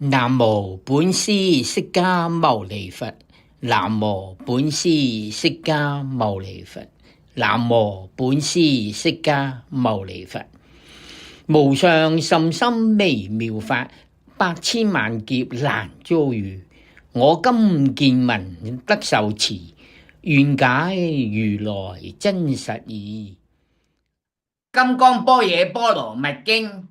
南無本師釋迦牟尼佛。南無本師釋迦牟尼佛。南無本師釋迦牟尼佛。無上甚深微妙法，百千萬劫難遭遇。我今見聞得受持，願解如來真實義。金剛般若波羅蜜經。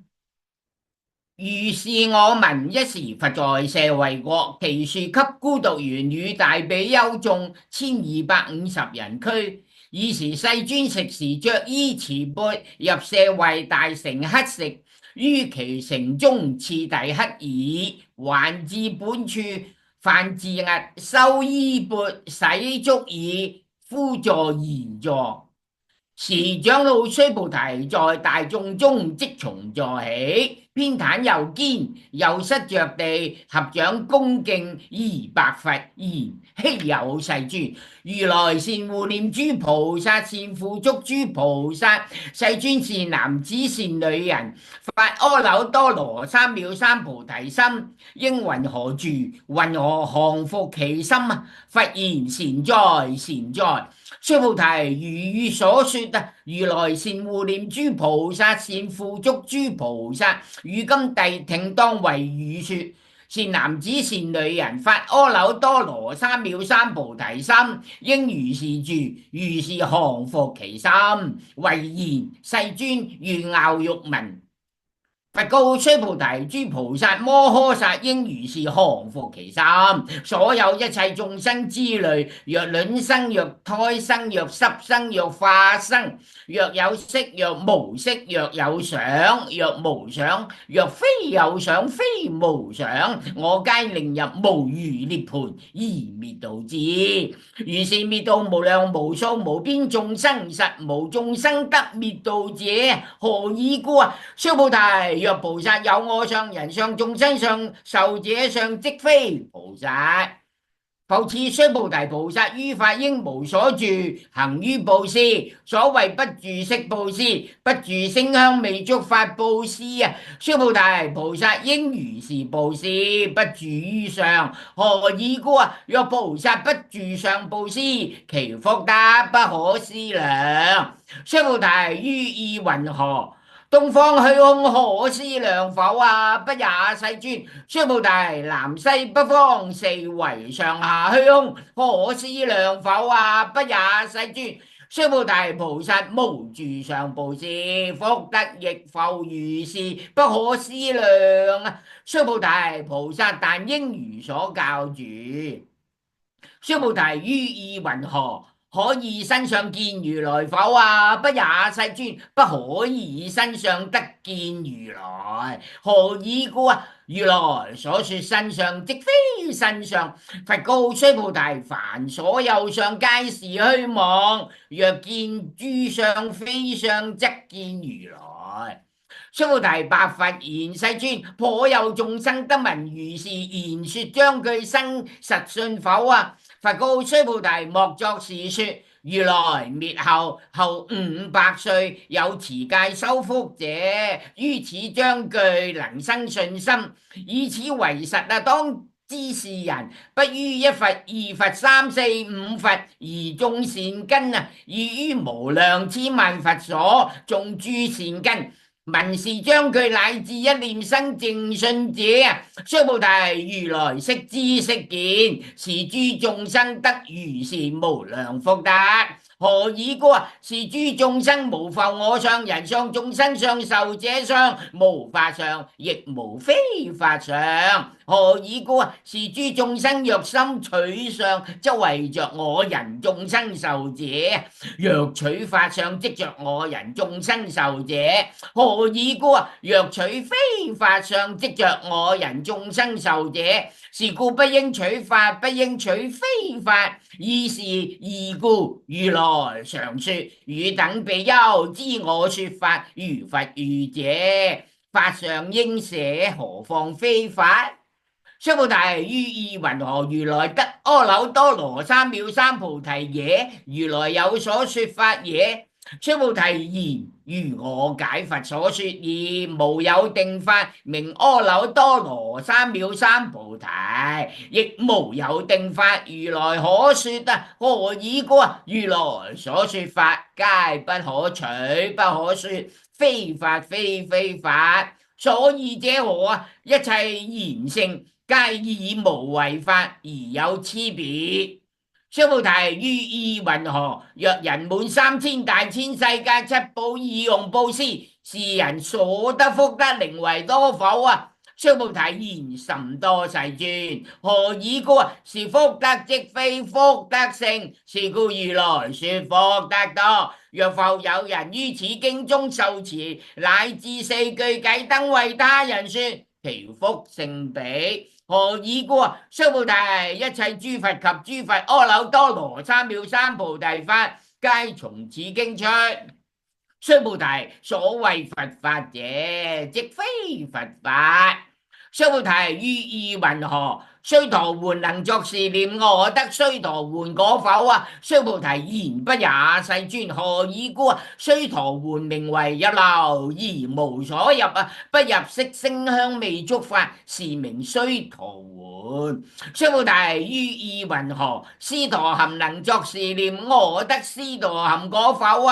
如是我聞，一時佛在舍衛國，祇樹給孤獨園與大比丘眾1250人俱。爾時世尊食時着衣持缽入舍衛大城乞食，於其城中次第乞已，還至本處，飯自訖，收衣缽，洗足已，敷座而坐。時長老須菩提在大眾中即從座起，偏袒右肩，右膝着地，合掌恭敬而白佛言：希有世尊，如來善護念諸菩薩，善付囑諸菩薩。世尊善男子善女人，發阿耨多羅三藐三菩提心，應云何住？云何降伏其心？佛言：善哉善哉。須菩提，如語所說如來善護念諸菩薩，善付囑諸菩薩。如今諦聽當為汝說。善男子善女人，發阿耨多羅三藐三菩提心，應如是住，如是降伏其心。唯言：世尊，願樂欲聞。佛告須菩提：諸菩薩摩訶薩應如是降伏其心。所有一切眾生之類，若卵生，若胎生，若濕生，若化生，若有色，若無色，若有想，若無想，若非有想，非無想，我皆令入無餘涅槃而滅度之。如是滅度無量無數無邊眾生，實無眾生得滅度者。何以故？須菩提，若菩薩有我相、人相、眾生相、壽者相，即非菩薩。復次須菩提，菩薩於法應無所住，行於布施。所謂不住色布施，不住聲香味觸法布施。須菩提，菩薩應如是布施，不住於相。何以故？若菩薩不住相布施，其福德不可思量。須菩提，於意云何？東方虛空可思量否？不也，世尊。須菩提，南西北方四維上下虛空可思量否？不也，世尊。須菩提，菩薩無住相布施，福德亦復如是，不可思量。須菩提，菩薩但應如所教住。須菩提，於意云何？可以身相見如來否？不也，世尊。不可以身相得見如來。何以故？如來所說身相，即非身相。佛告須菩提：凡所有相，皆是虛妄。若見諸相非相，則見如來。須菩提，白佛言：世尊，頗有眾生得聞如是言說章句，生實信否？佛告須菩提：莫作是說。如來滅後500歲，有持戒修福者，於此章句能生信心。以此為實當知是人，不於一佛、二佛、三四五佛而種善根，而於無量千萬佛所種諸善根。聞是章句乃至一念生淨信者，須菩提，如來悉知悉見，是諸眾生得如是無量福德。何以故？是諸眾生無復我相、人相、眾生相、壽者相，無法相，亦無非法相。何以故？是諸眾生若心取相，則為着我人眾生壽者；若取法相，即着我人眾生壽者。何以故？若取非法相，即着我人眾生壽者。是故不應取法，不應取非法。以是義故，如來常說：汝等比丘，知我說法如佛喻者，法上應捨，何況非法？須菩提，於意云何？如來得阿耨多羅三藐三菩提耶？如來有所說法耶？須菩提言：如我解佛所說義，無有定法名阿耨多羅三藐三菩提，亦無有定法如來可說何以故？如來所說法，皆不可取，不可說，非法非非法。所以者何？一切言性，皆以無為法而有差別。須菩提，於意云何？若人滿3000大千世界七寶以用布施，是人所得福德，寧為多否？須菩提言：甚多世尊。何以故？是福德即非福德性，是故如來說福德多。若復有人於此經中受持，乃至四句偈燈為他人說，其福勝彼。何以故？須菩提，一切諸佛及諸佛阿耨多羅三藐三菩提法，皆從此經出。須菩提，所謂佛法者，即非佛法。須菩提，於意云何？須陀洹能作是念：我得須陀洹果否？須菩提言：不也，世尊。何以故？須陀洹名為入流，而無所入，不入色聲香味觸法，是名須陀洹。須菩提，於意云何？斯陀含能作是念：我得斯陀含果否？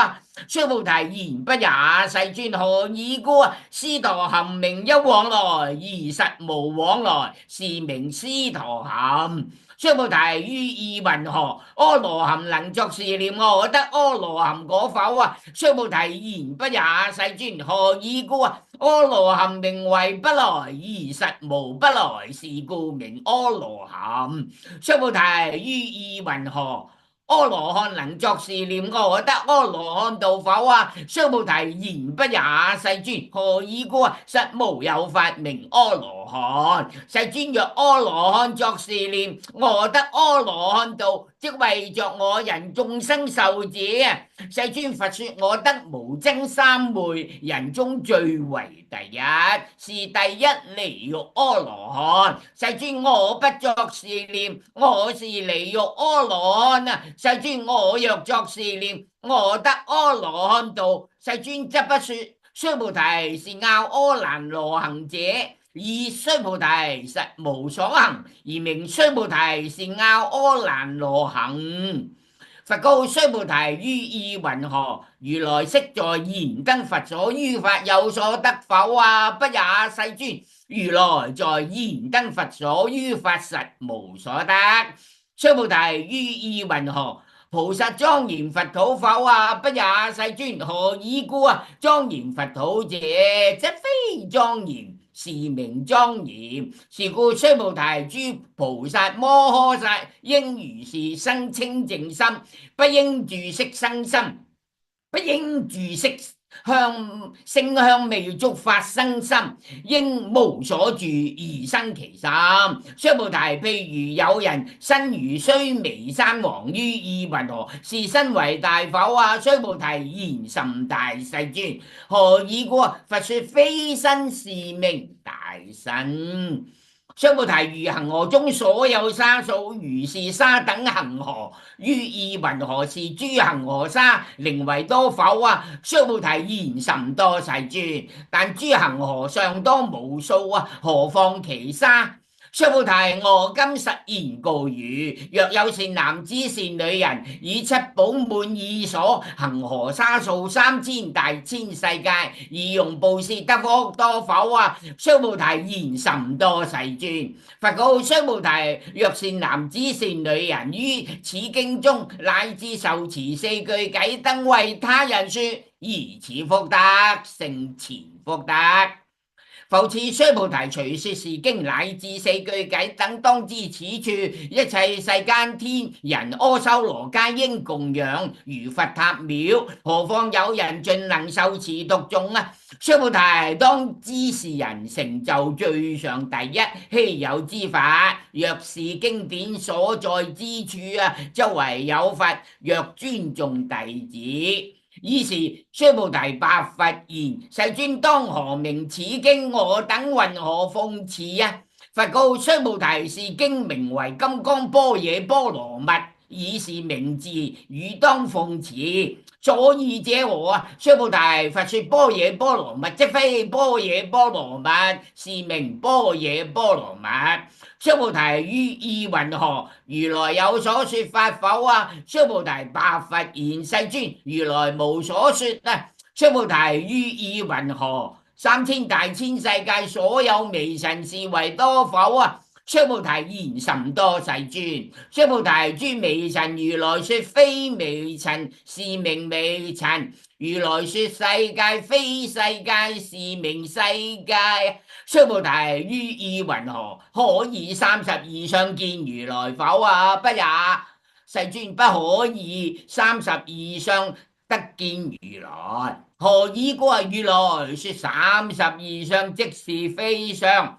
須菩提言：不也，世尊。何以故？斯陀含名一往來，而實無往來，是名斯陀含。須菩提，於意云何？阿羅含能作是念：我得阿羅含果否？須菩提言：不也，世尊。何以故？阿羅含名為不來，而實無不來，是故名阿羅含。須菩提，於意云何？阿羅漢能作是念：我得阿羅漢道否？須菩提言：不也，世尊。何以故？實無有法名阿羅漢。世尊，若阿羅漢作是念：我得阿羅漢道，即為作我人眾生受者。世尊，佛說我得無增三昧，人中最為第一，是第一離欲阿羅漢。世尊，我不作是念，我是離欲阿羅漢。世尊，我若作是念，我得阿羅漢道，世尊則不說。須菩提，是拗阿蘭羅行者，以須菩提實無所行，而名須菩提是拗阿蘭羅行。佛告須菩提：於意云何？如來昔在燃燈佛所於法有所得否？不也，世尊。如來在燃燈佛所於法實無所得。須菩提，於意云何？菩薩莊嚴佛土否？不也，世尊。何以故？莊嚴佛土者，則非莊嚴，是名莊嚴。是故須菩提，諸菩薩摩訶薩應如是生清淨心，不應住色生心，不應住色聲香味觸法生心，應無所住而生其心。須菩提，譬如有人身如須彌山王，於意云何？是身為大否？須菩提言：甚大，世尊。何以故？佛說非身，是名大身。須菩提，如恒河中所有沙數，如是沙等恒河，於意云何？是諸恒河沙，寧為多否？須菩提言：甚多，世尊。但諸恒河尚多無數，何況其沙？須菩提，我今實言告汝：若有善男子善女人，以七寶滿意所，恒河沙數3000大千世界，以用布施得福多否？須菩提言：甚多，世尊。佛告須菩提：若善男子善女人於此經中，乃至受持四句偈燈為他人說，而此福德勝前福德。復次須菩提，隨說是經，乃至四句偈燈，當知此處一切世間天人阿修羅皆應供養，如佛塔廟。何況有人盡能受持讀誦？須菩提，當知是人成就最上第一稀有之法。若是經典所在之處，周圍有佛，若尊重弟子。於是須菩提白佛言：世尊，當何名此經？我等云何奉持？佛告須菩提：是經名為金剛般若波羅蜜。以是明智，汝當奉持。所以者何啊？須菩提，佛說般若波羅蜜，即非般若波羅蜜，是名般若波羅蜜。須菩提，於意云何？如來有所說法否啊？須菩提，白佛言：世尊，如來無所說啊。須菩提，於意云何？3000大千世界所有微塵是為多否啊？須菩提，言甚多，世尊。須菩提，諸微塵如來說非微塵，是名微塵。如來說世界非世界，是名世界。須菩提，於意云何？可以32相見如來否啊？不也，世尊，不可以32相得見如來。何以故啊？如來說32相，即是非相，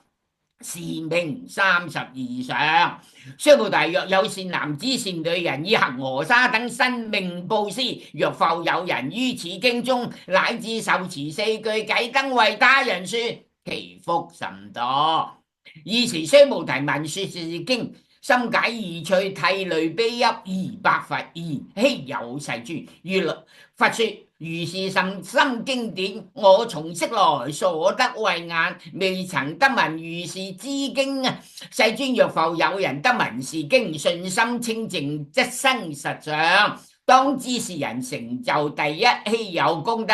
是名32相。須菩提，若有善男子善女人以恒河沙等身命布施，若復有人於此經中乃至受持4句偈燈為他人說，其福甚多。爾時須菩提聞說是經，深解義趣，涕淚悲泣，而白佛言：希有世尊，如來佛說如是甚深經典，我從昔來所得慧眼，未曾得聞如是之經啊！世尊，若復有人得聞是經，信心清淨，則生實相，當知是人成就第一希有功德。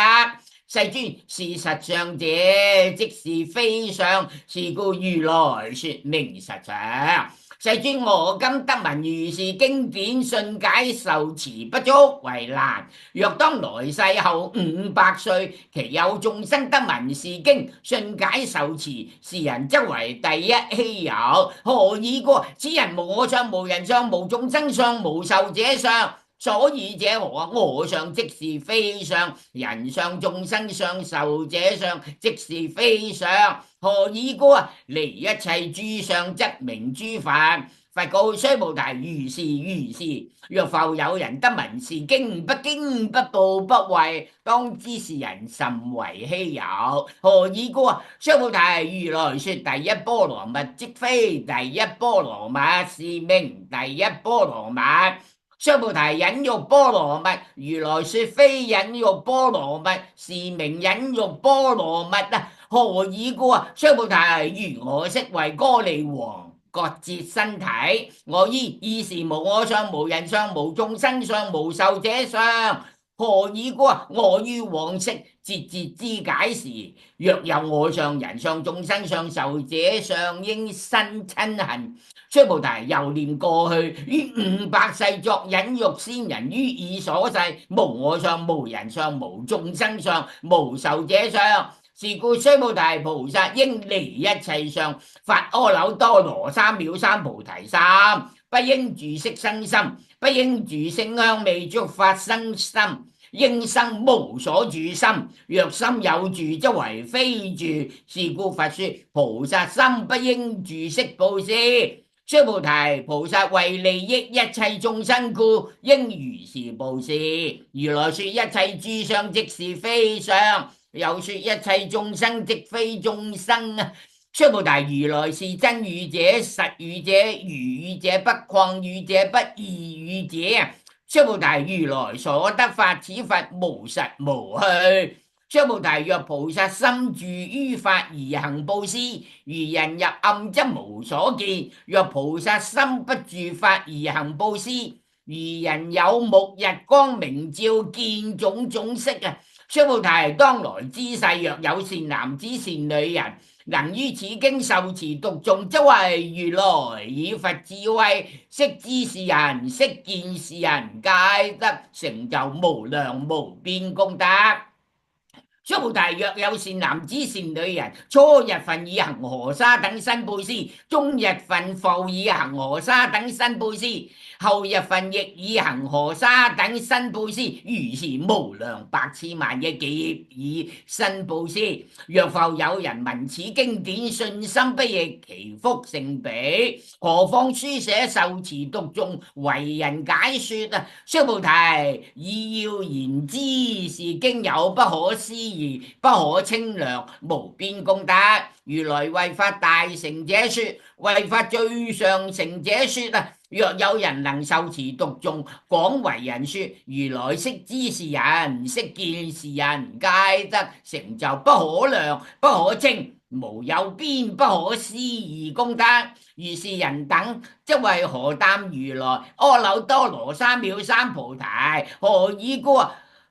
世尊，是實相者，即是非相，是故如來說明實相。世尊，我今得聞如是經典，信解受持不足為難。若當來世後500歲，其有眾生得聞是經，信解受持，是人則為第一希有。何以故？此人無我相，無人相，無眾生相，無壽者相。所以者何啊？我相即是非相，人相、眾生相、壽者相，即是非相。何以故啊？離一切諸相，則名諸佛。佛告須菩提：如是如是。若復有人得聞是經，不驚不怖不畏，當知是人甚為希有。何以故啊？須菩提，如來說第一波羅蜜，即非第一波羅蜜，是名第一波羅蜜。須菩提，忍辱波羅蜜，如來說非忍辱波羅蜜，是名忍辱波羅蜜啊！何以故啊？須菩提，如我昔為歌利王，割截身體，我依是無我相，無人相，無眾生相，無壽者相。何以故啊？我於往昔節節之解時，若有我相、人相、眾生相、壽者相，應生瞋恨。須菩提，又念過去於500世作忍辱仙人，於已所世，無我相，無人相，無眾生相，無壽者相。是故須菩提，菩薩應離一切相，發阿耨多羅三藐三菩提心，不應住色生心，不應住聲香味觸法生心，應生無所住心。若心有住，則為非住。是故佛說菩薩心不應住色布施。須菩提，菩薩為利益一切眾生故，應如是布施。如來說一切諸相即是非相，又說一切眾生即非眾生啊！須菩提，如來是真語者、實語者、如語者、不誑語者、不異語者啊！須菩提，如來所得法，此法無實無虛。須菩提，若菩薩心住於法而行布施，如人入暗則無所見；若菩薩心不住法而行布施，如人有目日光明照，見種種色啊！須菩提，當來之世，若有善男子善女人，能於此經受持讀誦，則為如來以佛智慧，悉知是人，悉見是人，皆得成就無量無邊功德。須菩提，若有善男子善女人，初日分以恒河沙等身布施，中日分復以恒河沙等身布施，後日分亦以恒河沙等身布施，如是無量百千萬億劫以身布施。若復有人聞此經典，信心不逆，其福勝彼。何況書寫受持讀誦，為人解說啊！須菩提，以要言之，是經有不可思議，不可稱量，無邊功德。如來為法大成者說，為法最上乘者說啊！若有人能受持讀誦，廣為人說，如來悉知是人，悉見是人，皆得成就不可量、不可稱、無有邊、不可思議功德。如是人等，則為何擔如來阿耨多羅三藐三菩提？何以故？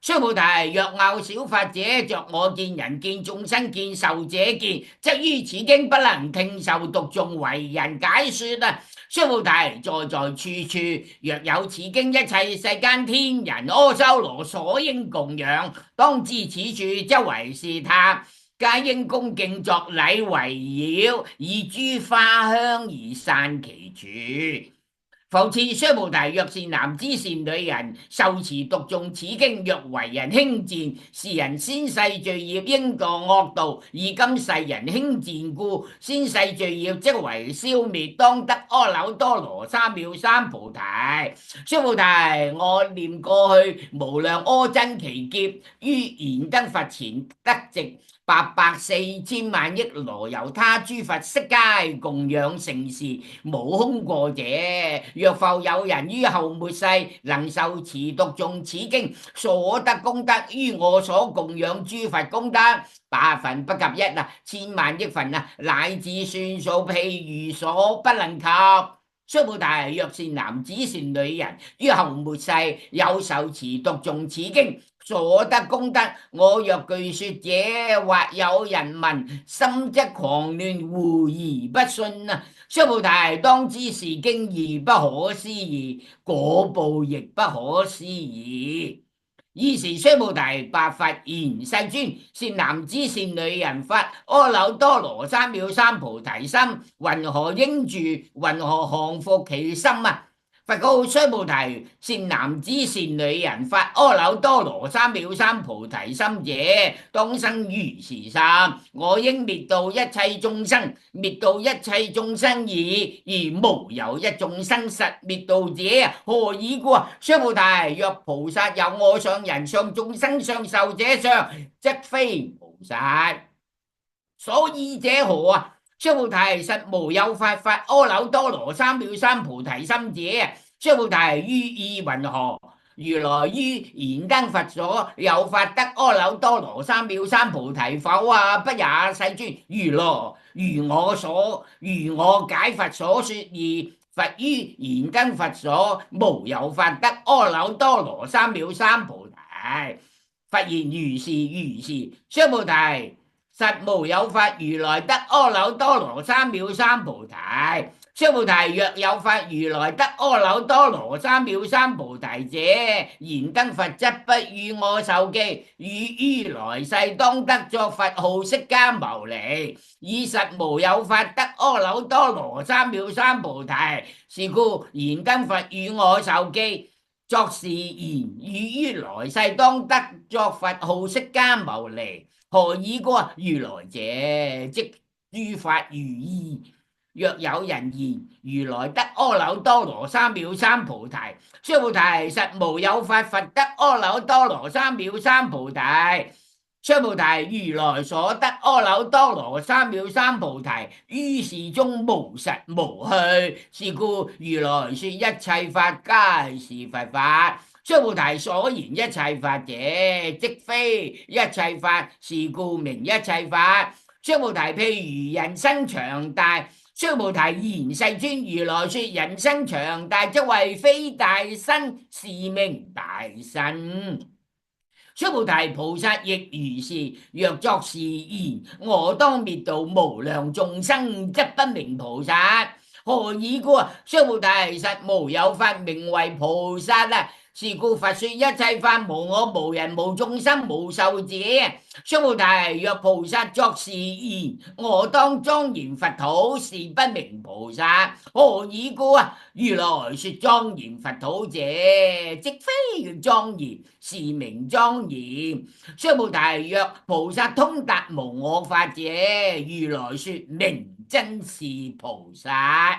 須菩提，若拗小法者，着我見、人見、眾生見、壽者見，則於此經不能聽受讀誦，為人解說啊！須菩提，在處處，若有此經，一切世間天人阿修羅所應供養，當知此處則為是塔，皆應恭敬作禮圍繞，以諸花香而散其處。復次，須菩提，若善男子善女人受持讀誦此經，若為人輕賤，是人先世罪業應墮惡道，以今世人輕賤故，先世罪業即為消滅，當得阿耨多羅三藐三菩提。須菩提，我念過去無量阿僧祇劫，於燃燈佛前得值84000萬億羅由他諸佛悉皆供養承事，無空過者。若復有人於後末世能受持讀誦此經，所得功德於我所供養諸佛功德8分不及1啊，1000萬億分啊，乃至算數譬如所不能及。須菩提，若善男子善女人於後末世有受持讀誦此經，所得功德，我若具說者，或有人聞，心則狂亂，狐疑不信啊！須菩提，當知是經義不可思議，果報亦不可思議。爾時須菩提白佛言：世尊，善男子善女人發阿耨多羅三藐三菩提心，云何應住？云何降伏其心啊？佛告須菩提：善男子善女人發阿耨多羅三藐三菩提心者，當生如是心。我應滅度一切眾生，滅度一切眾生已，而無有一眾生實滅度者。何以故？須菩提，若菩薩有我相、人相、眾生相、壽者相，則非菩薩。所以者何啊？須菩提，實無有法發阿耨多羅三藐三菩提心者。須菩提，於意云何？如來於燃燈佛所有法得阿耨多羅三藐三菩提否啊？不也，世尊。如我解佛所說義，佛於燃燈佛所無有法得阿耨多羅三藐三菩提。佛言如是如是。須菩提，實無有法如來得阿耨多羅三藐三菩提。須菩提，若有法如來得阿耨多羅三藐三菩提者，燃燈佛則不與我受記，於來世當得作佛號釋迦牟尼。以實無有法得阿耨多羅三藐三菩提，是故燃燈佛與我受記，作是言：於來世當得作佛號釋迦牟尼。何以故？如來者，即諸法如意。若有人言如來得阿耨多羅三藐三菩提，須菩提，實無有法佛得阿耨多羅三藐三菩提。須菩提，如來所得阿耨多羅三藐三菩提，於是中無實無虛，是故如來說一切法皆是佛法。須菩提，所言一切法者，即非一切法，是故名一切法。須菩提，譬如人身長大。須菩提言：世尊，如來說人身長大，則為非大身，是名大身。須菩提，菩薩亦如是。若作是言，我當滅度無量眾生，則不名菩薩。何以故？須菩提，實無有法名為菩薩啊！是故佛說一切法無我無人無眾生無壽者。須菩提，若菩薩作是言，我當莊嚴佛土，是不名菩薩。何以故？如來說莊嚴佛土者，即非莊嚴，是名莊嚴。須菩提，若菩薩通達無我法者，如來說名真是菩薩。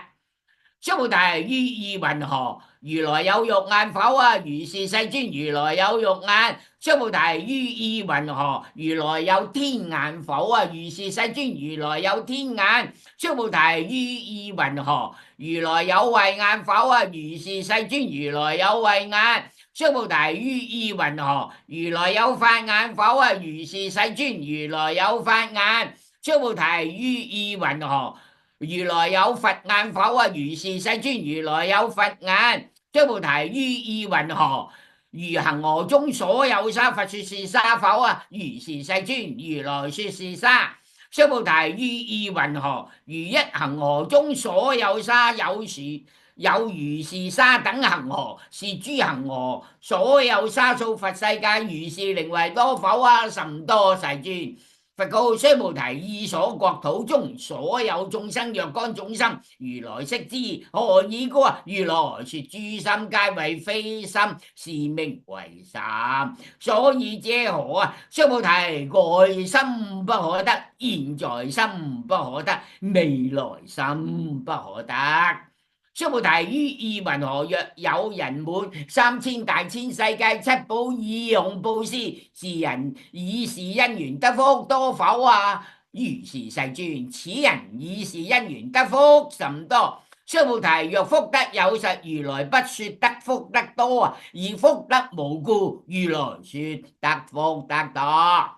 須菩提，於意云何？如來有肉眼否啊？如是世尊，如來有肉眼。須菩提，於意云何？如來有天眼否啊？如是世尊，如來有天眼。須菩提，於意云何？如來有慧眼否啊？如是世尊，如來有慧眼。須菩提，於意云何？如來有法眼否啊？如是世尊，如來有法眼。須菩提，於意云何？如來有佛眼否啊？如是世尊，如來有佛眼。須菩提，於意云何？如恒河中所有沙，佛說是沙否啊？如是世尊，如來說是沙。須菩提，於意云何？如一恒河中所有沙，有如是沙等恒河，是諸恒河所有沙數佛世界，如是寧為多否啊？甚多世尊。佛告須菩提，意所國土中所有眾生若干種心，如來悉知。何以故？如來說諸心皆為非心，是名為心。所以者何啊？須菩提，蓋心不可得，現在心不可得，未來心不可得。須菩提，於意云何？若有人滿3000大千世界七寶以用布施，是人以是因緣得福多否啊？如是世尊，此人以是因緣得福甚多。須菩提，若福德有實，如來不說得福德多啊，而福德無故，如來說得福德多。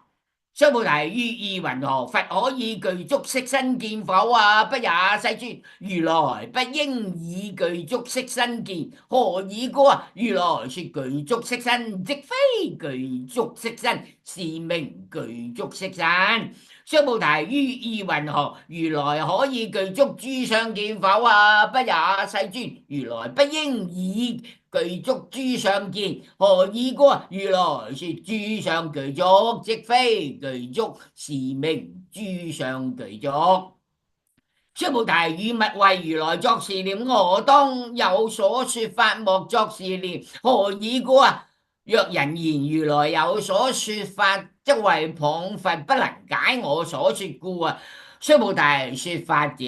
須菩提，於意云何？佛可以具足色身見否啊？不也，世尊。如來不應以具足色身見。何以故啊？如來說具足色身，即非具足色身，是名具足色身。須菩提，於意云何？如來可以具足諸相見否啊？不也，世尊。如來不應以具足諸相見。何以故？如來說諸相具足，即非具足，是名諸相具足。須菩提，汝勿為如來作是念，我當有所說法，莫作是念。何以故啊？若人言如來有所說法，即為謗佛，不能解我所說故啊。須菩提，說法者，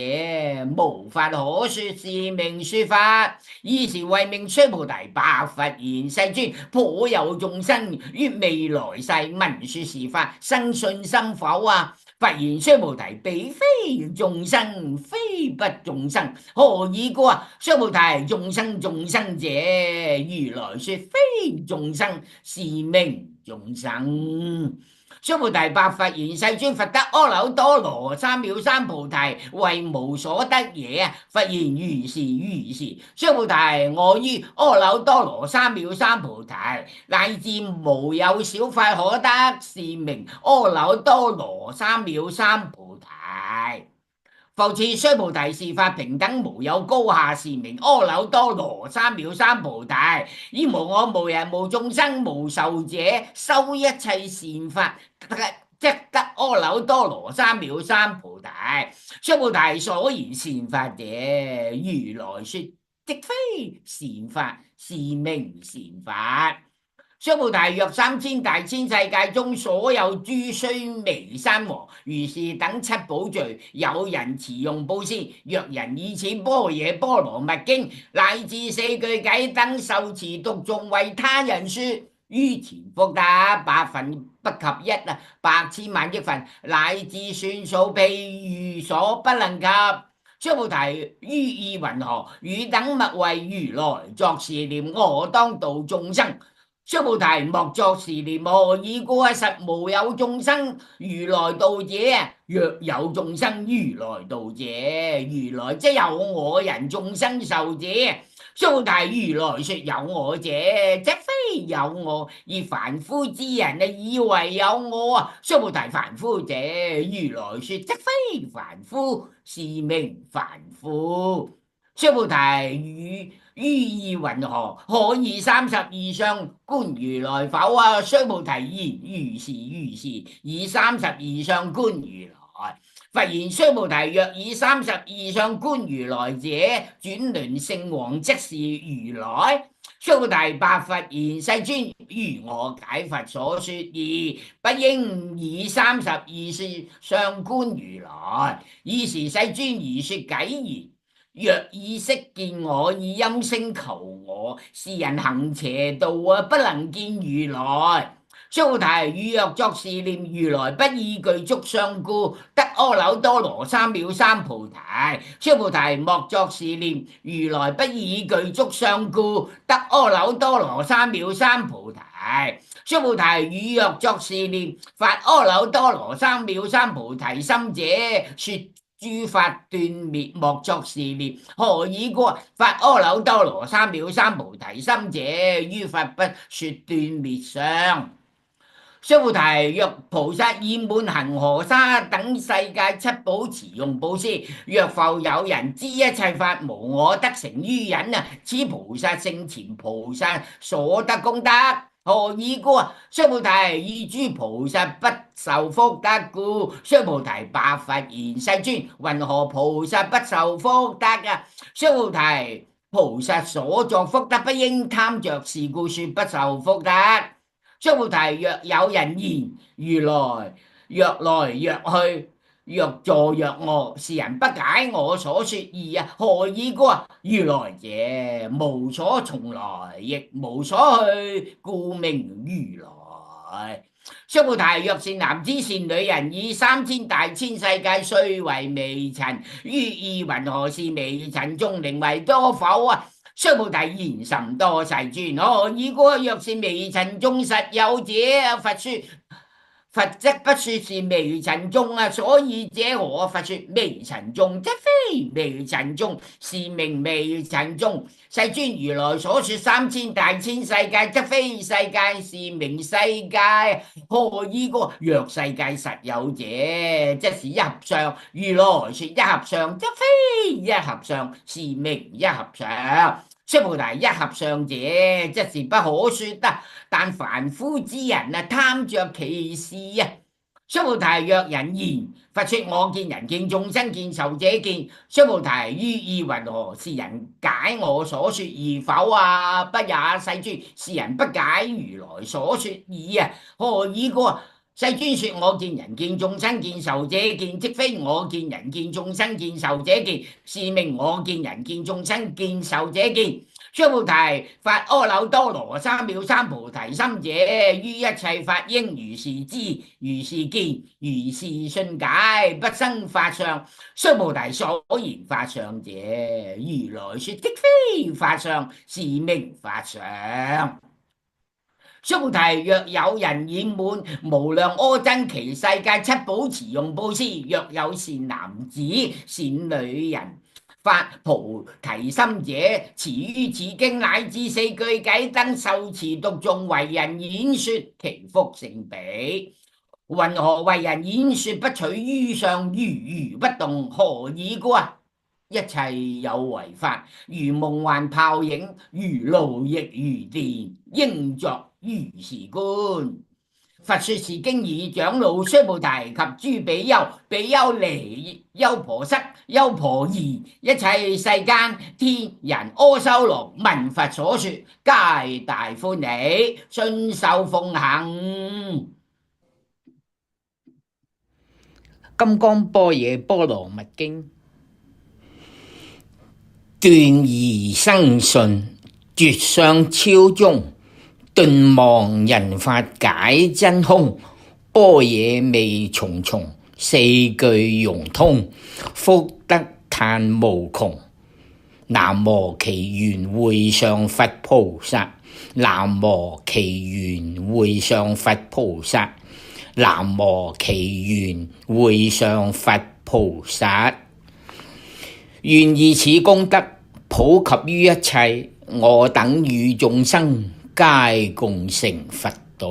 無法可說，是名說法。爾時為命須菩提，白佛言：世尊，頗有眾生於未來世聞說是法，生信心否啊？佛言：須菩提，彼非眾生，非不眾生。何以故啊？須菩提，眾生者，如來說非眾生，是名眾生。須菩提，白佛言：世尊，佛得阿耨多羅三藐三菩提，為無所得也。佛言：如是如是。須菩提，我於阿耨多羅三藐三菩提，乃至無有小法可得，是名阿耨多羅三藐三菩提。復次，須菩提，是法平等，無有高下，是名阿耨多羅三藐三菩提。以無我、無人、無眾生、無壽者，修一切善法，即得阿耨多羅三藐三菩提。須菩提，所言善法者，如來說，即非善法，是名善法。須菩提，若3000大千世界中所有諸須彌山王，如是等七寶聚，有人持用布施，若人以此般若波羅蜜經乃至4句偈等受持讀誦為他人說，於前福德百分不及一啊，百千萬億分，乃至算數譬如所不能及。須菩提，於意云何？汝等勿為如來作是念，我當度眾生。須菩提，莫作是念。何以故啊？實無有眾生如來度者。若有眾生如來度者，如來即有我人眾生受者。須菩提，如來說有我者，即非有我，而凡夫之人以為有我啊。須菩提，凡夫者，如來說即非凡夫，是名凡夫。須菩提，於意云何？可以32相觀如來否啊？須菩提言：如是如是，以32相觀如來。佛言：須菩提，若以32相觀如來者，轉輪聖王即是如來。須菩提，白佛言：世尊，如我解佛所說義，不應以32相觀如來。爾時世尊而說偈言：若以色見我，以音聲求我，是人行邪道啊，不能見如來。須菩提，汝若作是念，如來不以具足相故，得阿耨多羅三藐三菩提。須菩提，莫作是念，如來不以具足相故，得阿耨多羅三藐三菩提。須菩提，汝若作是念，發阿耨多羅三藐三菩提心者，說諸法斷滅，莫作是念。何以故？發阿耨多羅三藐三菩提心者，於法不說斷滅相。須菩提，若菩薩以滿恒河沙等世界七寶持用布施，若復有人知一切法無我得成於人啊，此菩薩聖前菩薩所得功德。何以故？須菩提，以諸菩薩不受福德故。須菩提，白佛言：世尊，云何菩薩不受福德啊？須菩提，菩薩所作福德不應貪着，是故說不受福德。須菩提，若有人言如來若來若去，若坐若臥，是人不解我所說義啊！何以故？如來者，無所從來，亦無所去，故名如來。須菩提，若善男子善女人，以3000大千世界雖為微塵，於意云何是微塵眾靈為多否啊？須菩提，言甚多，世尊。何以故？若是微塵眾實有者，佛則不說是微塵眾啊！所以者何？佛說微塵眾，則非微塵眾，是名微塵眾。世尊，如來所說3000大千世界，則非世界，是名世界。何以故？若世界實有者，則是一合相。如來說一合相，則非一合相，是名一合相。須菩提，一合相者，則是不可說得，但凡夫之人啊，貪着其事啊。須菩提，若人言佛說我見人見眾生見受者見，須菩提，於意云何？是人解我所說義否啊？不也，世尊，是人不解如來所說義啊。何以故？世尊說我見人見眾生見受者見，即非我見人見眾生見受者見，是名我見人見眾生見受者見。須菩提，發阿耨多羅三藐三菩提心者，於一切法應如是知，如是見，如是信解，不生法相。須菩提，所言法相者，如來說的非法相，是名法相。須菩提，若有人以滿無量阿僧祇世界七寶持用布施，若有善男子善女人發菩提心者，持於此經乃至四句偈燈受持讀誦，為人演說，其福勝彼。云何為人演說？不取於相，如如不動。何以故？一切有為法，如夢幻泡影，如露亦如電，應作如是觀。佛說是經已，長老須菩提及諸比丘、比丘尼、優婆塞、優婆夷，一切世間天人阿修羅，聞佛所說，皆大歡喜，信受奉行。金剛般若波羅蜜經，斷疑生信，絕相超中，頓忘人法解真空，般若味重重，四句融通，福德嘆無窮。南無其緣會上佛菩薩，南無其緣會上佛菩薩，南無其緣會上佛菩薩。願以此功德普及於一切，我等與眾生皆共成佛道。